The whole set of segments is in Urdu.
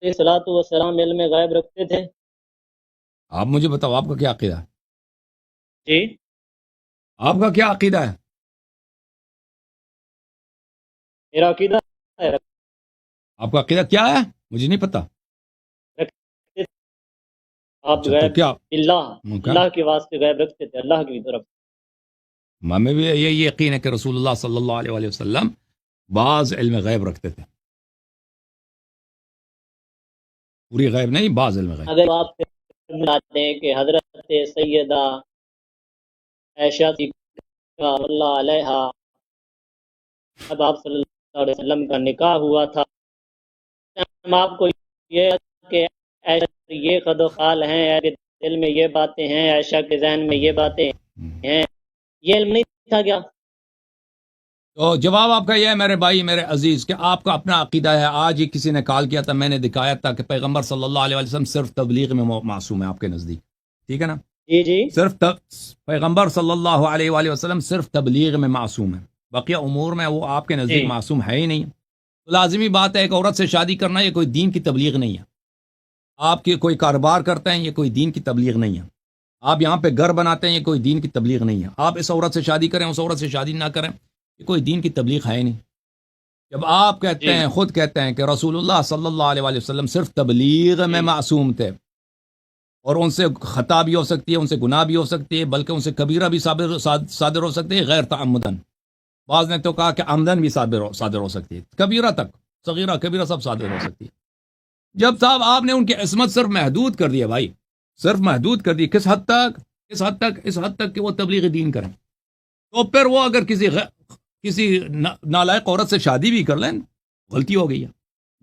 الصلاۃ والسلام علم غیب رکھتے تھے؟ آپ مجھے بتاؤ آپ کا کیا عقیدہ ہے؟ جی آپ کا کیا عقیدہ ہے؟ میرا عقیدہ ہے آپ کا عقیدہ کیا ہے؟ مجھے نہیں پتا۔ رکھتے تھے آپ اچھا تو غیب، کیا اللہ کے واسطے غیب رکھتے تھے، اللہ کی طرف۔ ہمیں بھی یہ یقین ہے کہ رسول اللہ صلی اللہ علیہ وآلہ وسلم بعض علم غیب رکھتے تھے، پوری غیب نہیں، بعض علم غیب۔ اگر آپ بتاتے ہیں کہ حضرت سیدہ عائشہ صدیقہ اللہ علیہا اب آپ صلی اللہ علیہ وسلم کا نکاح ہوا تھا، ہم آپ کو یہ کہ عائشہ یہ خد و خال ہیں، عائشہ کے دل میں یہ باتیں ہیں، عائشہ کے ذہن میں یہ باتیں ہیں، یہ علم نہیں تھا کیا؟ تو جواب آپ کا یہ ہے میرے بھائی میرے عزیز کہ آپ کا اپنا عقیدہ ہے۔ آج ہی کسی نے کال کیا تھا، میں نے دکھایا تھا کہ پیغمبر صلی اللہ علیہ وسلم صرف تبلیغ میں معصوم ہے آپ کے نزدیک، ٹھیک ہے نا؟ جی جی صرف پیغمبر صلی اللہ علیہ وآلہ وسلم صرف تبلیغ میں معصوم ہے، بقیہ امور میں وہ آپ کے نزدیک جی معصوم ہے ہی نہیں۔ تو لازمی بات ہے ایک عورت سے شادی کرنا یہ کوئی دین کی تبلیغ نہیں ہے۔ آپ کے کوئی کاروبار کرتے ہیں یہ کوئی دین کی تبلیغ نہیں ہے۔ آپ یہاں پہ گھر بناتے ہیں یہ کوئی دین کی تبلیغ نہیں ہے۔ آپ اس عورت سے شادی کریں اس عورت سے شادی نہ کریں یہ کوئی دین کی تبلیغ ہے ہی نہیں۔ جب آپ کہتے جی ہیں خود کہتے ہیں کہ رسول اللہ صلی اللہ علیہ وآلہ وسلم صرف تبلیغ میں جی معصوم تھے اور ان سے خطا بھی ہو سکتی ہے، ان سے گناہ بھی ہو سکتی ہے، بلکہ ان سے کبیرہ بھی صادر ہو سکتی ہے غیر تعمدن، بعض نے تو کہا کہ عمدن بھی صادر ہو سکتی ہے، کبیرہ تک، صغیرہ کبیرہ سب صادر ہو سکتی ہے۔ جب صاحب آپ نے ان کی عصمت صرف محدود کر دی ہے بھائی، صرف محدود کر دی، کس حد تک؟ اس حد تک کہ وہ تبلیغ دین کریں، تو پھر وہ اگر کسی نالائق عورت سے شادی بھی کر لیں غلطی ہو گئی ہے،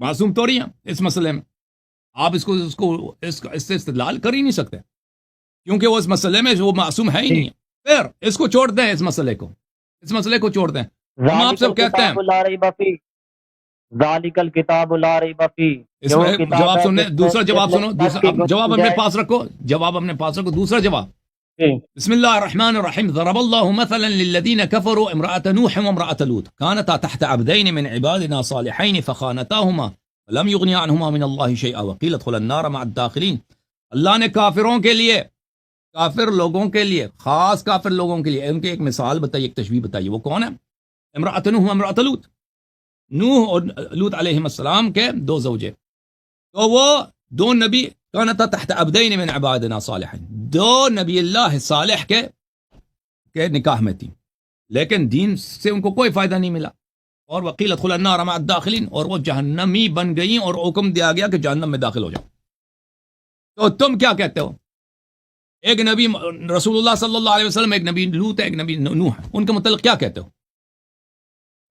معصوم تو نہیں ہے اس مسئلے میں۔ آپ اس سے استدلال کر ہی نہیں سکتے کیونکہ وہ اس مسئلے میں وہ معصوم ہے ہی نہیں ہے۔ پھر اس کو چھوڑ دیں، اس مسئلے کو چھوڑ دیں۔ ہم آپ سے کہتے ہیں ذالک الکتاب لا ریب فیہ، اس میں جواب سننے، دوسرا جواب سنو، جواب اپنے پاس رکھو، دوسرا جواب۔ بسم الله الرحمن الرحيم ضرب الله مثلا للذين كفروا امرأة نوح وامرأة لوط كانتا تحت عبدين من عبادنا صالحين فخانتاهما فلم يغني عنهما من الله شيئا وقيل ادخلا النار مع الداخلين۔ اللہ نے کافروں کے لیے، کافر لوگوں کے لیے، خاص کافر لوگوں کے لیے ان کی ایک مثال بتائی، ایک تشبیہ بتائی، وہ کون ہے؟ امرأة نوح وامرأة لوط، نوح اور لوط علیہ السلام کے دو زوجے، تو وہ دو نبی کانتا تحت عبدین من عبادنا صالحین، دو نبی اللہ صالح کے نکاح میں تھی، لیکن دین سے ان کو کوئی فائدہ نہیں ملا، اور وقیل ادخلا النار مع الداخلین، اور وہ جہنمی بن گئیں اور حکم دیا گیا کہ جہنم میں داخل ہو جاؤ۔ تو تم کیا کہتے ہو؟ ایک نبی رسول اللہ صلی اللہ علیہ وسلم، ایک نبی لوط ہے، ایک نبی نوح ہے، ان کے متعلق کیا کہتے ہو؟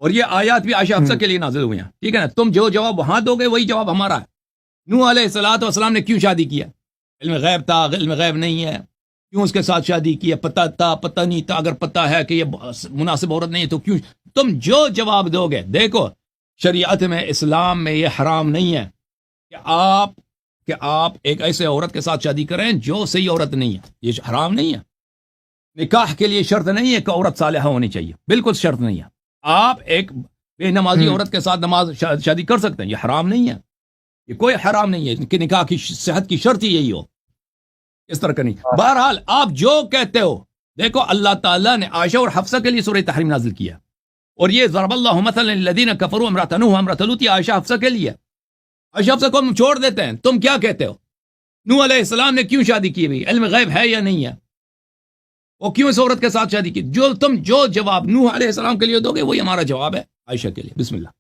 اور یہ آیات بھی عائشہ حفصہ کے لیے نازل ہوئی ہیں، ٹھیک ہے نا؟ تم جو جواب وہاں دو گے وہی جواب ہمارا ہے۔ نوح علیہ السلام نے کیوں شادی کیا؟ علم غیب تھا، علم غیب نہیں ہے؟ کیوں اس کے ساتھ شادی کیا؟ پتہ تھا، پتہ نہیں تھا؟ اگر پتہ ہے کہ یہ مناسب عورت نہیں ہے تو کیوں؟ تم جو جواب دو گے، دیکھو شریعت میں، اسلام میں یہ حرام نہیں ہے کہ آپ ایک ایسے عورت کے ساتھ شادی کریں جو صحیح عورت نہیں ہے، یہ حرام نہیں ہے۔ نکاح کے لیے شرط نہیں ہے کہ عورت صالحہ ہونی چاہیے، بالکل شرط نہیں ہے۔ آپ ایک بے نمازی عورت کے ساتھ شادی کر سکتے ہیں، یہ حرام نہیں ہے، یہ کوئی حرام نہیں ہے کہ نکاح کی صحت کی شرط ہی یہی ہو، اس طرح کا نہیں۔ بہرحال آپ جو کہتے ہو، دیکھو اللہ تعالیٰ نے عائشہ اور حفصہ کے لیے سورہ تحریم نازل کیا، اور یہ ضرب اللہ مثلا للذین کفروا امرأة نوح وامرأة لوط یہ عائشہ حفصہ کے لیے، عائشہ حفصہ کو ہم چھوڑ دیتے ہیں۔ تم کیا کہتے ہو؟ نوح علیہ السلام نے کیوں شادی کی؟ بھی علم غیب ہے یا نہیں ہے؟ وہ کیوں اس عورت کے ساتھ شادی کی؟ جو جواب نوح علیہ السلام کے لیے دو گے وہی ہمارا جواب ہے عائشہ کے لیے۔ بسم اللہ۔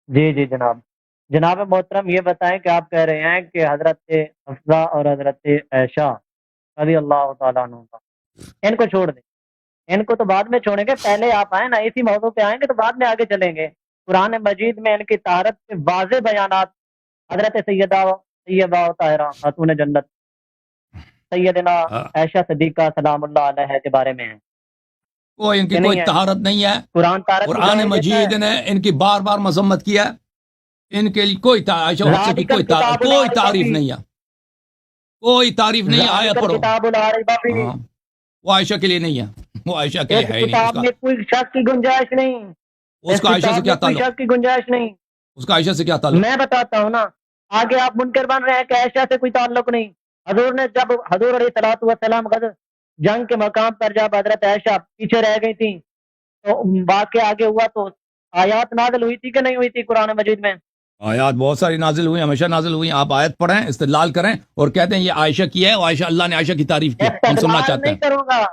جی جناب محترم، یہ بتائیں کہ آپ کہہ رہے ہیں کہ حضرت حفصہ اور حضرت عائشہ رضی اللہ تعالیٰ عنہ، ان کو چھوڑ دیں، ان کو تو بعد میں چھوڑیں گے، پہلے آپ آئیں نا، اسی موضوع پہ آئیں گے تو بعد میں آگے چلیں گے۔ قرآن مجید میں ان کی طہارت کے واضح بیانات حضرت سیدہ طیبہ و طاہرہ خاتون جنت سیدنا عائشہ صدیقہ سلام اللہ علیہ کے بارے میں ہیں۔ ان کی کوئی طہارت نہیں ہے، قرآن مجید نے ان کی بار بار مذمت کیا ہے، ان کے لیے کوئی عائشہ حفصہ کی کوئی تعریف نہیں ہے، کوئی تعریف نہیں ہے۔ آیا پڑھو، وہ عائشہ کے لیے نہیں ہے، وہ عائشہ کے لیے ہے ہی نہیں، کوئی شک کی گنجائش نہیں، اس کا عائشہ سے کیا تعلق؟ شک کی گنجائش نہیں۔ اس کا عائشہ سے کیا تعلق؟ میں بتاتا ہوں نا، آگے آپ منکر بن رہے ہیں کہ عائشہ سے کوئی تعلق نہیں. حضور نے جب حضور علیہ الصلوۃ والسلام غزوہ جنگ کے مقام پر جب حضرت عائشہ پیچھے رہ گئی تھی تو واقعہ آگے ہوا تو آیات نازل ہوئی تھی کہ نہیں ہوئی تھی قرآن مجید میں؟ آیات بہت ساری نازل ہوئی، ہمیشہ نازل ہوئی. آپ آیت پڑھیں، استدلال کریں اور کہتے ہیں یہ عائشہ کی ہے، اور عائشہ اللہ نے عائشہ کی تعریف کی. ہم سننا استدلال چاہتے نہیں ہیں. کروں گا،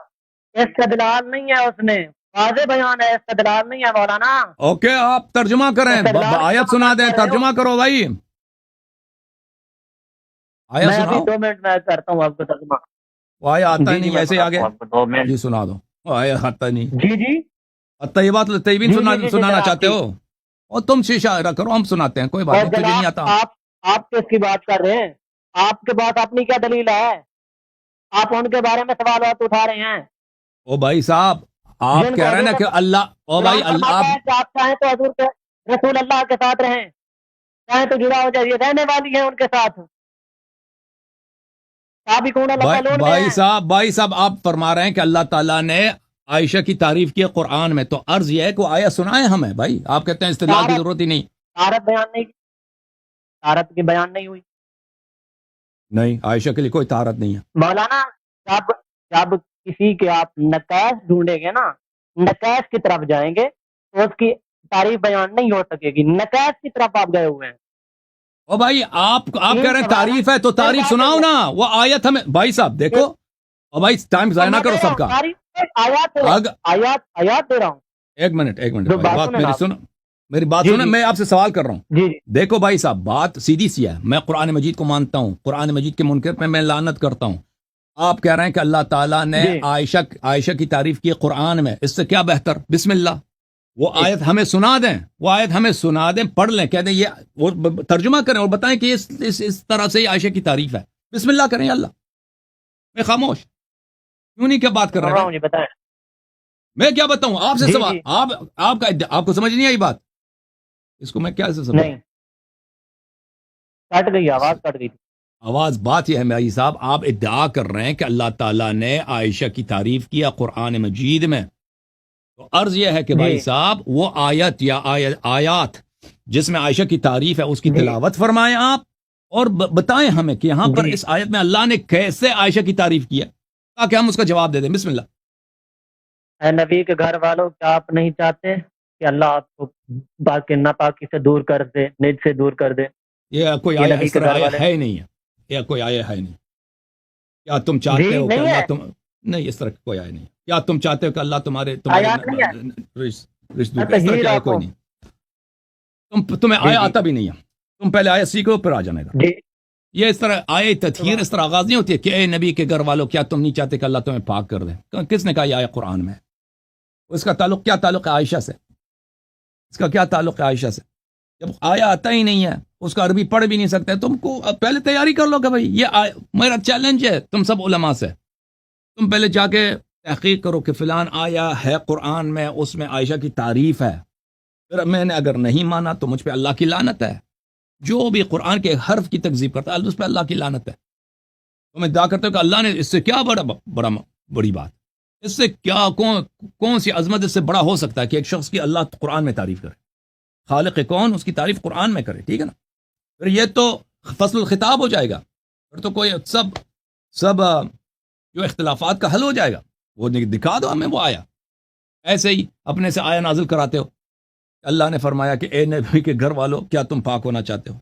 استدلال نہیں ہے، اس نے واضح بیان ہے، استدلال نہیں ہے مولانا. اوکے آپ ترجمہ کریں، آیت سنا دیں، ترجمہ کرو بھائی. آیا میں ابھی سناؤ. 2 منٹ میں کرتا ہوں آپ کو ترجمہ. وہ آیا آتا ہی جی نہیں، ایسے آگے 2 منٹ. جی سنا دو. وہ آیا آتا نہیں. جی جی طیبات طیبین جی، جی، جی، سنانا جناب، چاہتے جی. ہو، اور تم شیشہ کرو، ہم سناتے ہیں، کوئی بات اور نہیں، تجھے نہیں جناب آتا. آپ کس کی بات کر رہے ہیں؟ آپ کے پاس اپنی کیا دلیل ہے؟ آپ ان کے بارے میں سوالات اٹھا رہے ہیں او بھائی صاحب، آپ جن کہہ کو رہے ہیں نا حضور کہ اللہ، او بھائی قرآن اللہ، فرماتا ہے کہ آپ چاہیں تو حضور کے رسول اللہ کے ساتھ رہیں، چاہیں تو جدا ہو جائیے، رہنے والی ہیں ان کے ساتھ. سابقون الاولون میں ہیں. بھائی صاحب آپ فرما رہے ہیں کہ اللہ تعالیٰ نے عائشہ کی تعریف کی ہے قرآن میں، تو عرض یہ ہے کہ وہ آیا سنائے ہمیں. بھائی آپ کہتے ہیں استدلال کی ضرورت ہی نہیں. طہارت بیان نہیں، طہارت کی بیان نہیں ہوئی نہیں، عائشہ کے لیے کوئی طہارت نہیں ہے. مولانا. جب کسی کے آپ نقائص ڈھونڈیں گے نا، نقائص کی طرف جائیں گے تو اس کی تعریف بیان نہیں ہو سکے گی. نقائص کی طرف آپ گئے ہوئے ہیں. او بھائی آپ کہہ رہے ہیں تعریف ہے تو تعریف سناؤ نا. وہ آیت ہمیں، بھائی صاحب دیکھو، او بھائی ٹائم ضائع نہ کرو سب کا. آیات دے رہا ہوں. ایک منٹ جو بھائی، بات بات سنیں میری آپ. سنو، میری بات جی، سنو، جی. میں آپ سے سوال کر رہا ہوں. جی جی دیکھو بھائی صاحب، بات سیدھی سی ہے. میں قرآن مجید کو مانتا ہوں، قرآن مجید کے منکر پہ میں لعنت کرتا ہوں. آپ کہہ رہے ہیں کہ اللہ تعالیٰ نے جی. عائشہ کی تعریف کی قرآن میں، اس سے کیا بہتر؟ بسم اللہ، وہ جی. آیت ہمیں سنا دیں، وہ آیت ہمیں سنا دیں، پڑھ لیں، کہہ دیں یہ، وہ ترجمہ کریں اور بتائیں کہ اس طرح سے یہ عائشہ کی تعریف ہے. بسم اللہ کریں. اللہ میں خاموش کیوں نہیں، کیا بات کر رہے ہیں؟ جی بتائیں. میں کیا بتاؤں آپ سے جی، سوال؟ جی. آپ کو سمجھ نہیں آئی بات؟ اس کو میں کیا سے سمجھ؟ نہیں، کٹ گئی، آواز کٹ گئی. آواز، بات یہ ہے بھائی صاحب، آپ ادعا کر رہے ہیں کہ اللہ تعالیٰ نے عائشہ کی تعریف کیا قرآن مجید میں، تو عرض یہ ہے کہ بھائی جی. صاحب وہ آیت یا آیات جس میں عائشہ کی تعریف ہے اس کی جی. تلاوت فرمائیں آپ، اور بتائیں ہمیں کہ یہاں پر جی. اس آیت میں اللہ نے کیسے عائشہ کی تعریف کیا، تاکہ ہم اس کا جواب دے دیں. بسم اللہ. اے نبی کے گھر والوں، کیا آپ نہیں چاہتے کہ اللہ آپ کو باقی ناپاکی سے دور کر دے، نج سے دور کر دے؟ یہ کوئی یہ آیا نبی اس کے طرح گھر آیا والے. ہے ہی نہیں ہے، یہ کوئی آیا ہے نہیں. کیا تم چاہتے جی، ہو کہ نہیں اللہ ہے. نہیں، اس طرح کوئی آیا نہیں. کیا تم چاہتے ہو کہ اللہ تمہارے آیات نہیں ہے. رشتہ دور کرے؟ اس طرح کی آیا کوئی نہیں. تمہیں جی. آیا جی آتا بھی نہیں ہے. تم پہلے آیا سیکھو پھر آ جانے گا. جی. یہ اس طرح آئے تطہیر اس طرح آغاز نہیں ہوتی ہے کہ اے نبی کے گھر والوں، کیا تم نہیں چاہتے کہ اللہ تمہیں پاک کر دے؟ کس نے کہا یہ آیا قرآن میں؟ اس کا تعلق کیا تعلق ہے عائشہ سے؟ اس کا کیا تعلق ہے عائشہ سے؟ جب آیا آتا ہی نہیں ہے، اس کا عربی پڑھ بھی نہیں سکتے، تم کو پہلے تیاری کر لو کہ بھائی یہ میرا چیلنج ہے تم سب علماء سے، تم پہلے جا کے تحقیق کرو کہ فلان آیا ہے قرآن میں، اس میں عائشہ کی تعریف ہے. پھر میں نے اگر نہیں مانا تو مجھ پہ اللہ کی لعنت ہے. جو بھی قرآن کے حرف کی تکذیب کرتا ہے اس پہ اللہ کی لعنت ہے. تو میں دعا کرتا ہوں کہ اللہ نے اس سے کیا بڑی بات، اس سے کیا کون سی عظمت اس سے بڑا ہو سکتا ہے کہ ایک شخص کی اللہ قرآن میں تعریف کرے، خالق کون اس کی تعریف قرآن میں کرے. ٹھیک ہے نا؟ پھر یہ تو فصل الخطاب ہو جائے گا، پھر تو کوئی سب جو اختلافات کا حل ہو جائے گا. وہ دکھا دو ہمیں وہ آیا. ایسے ہی اپنے سے آیا نازل کراتے ہو. اللہ نے فرمایا کہ اے نبی کے گھر والوں، کیا تم پاک ہونا چاہتے ہو؟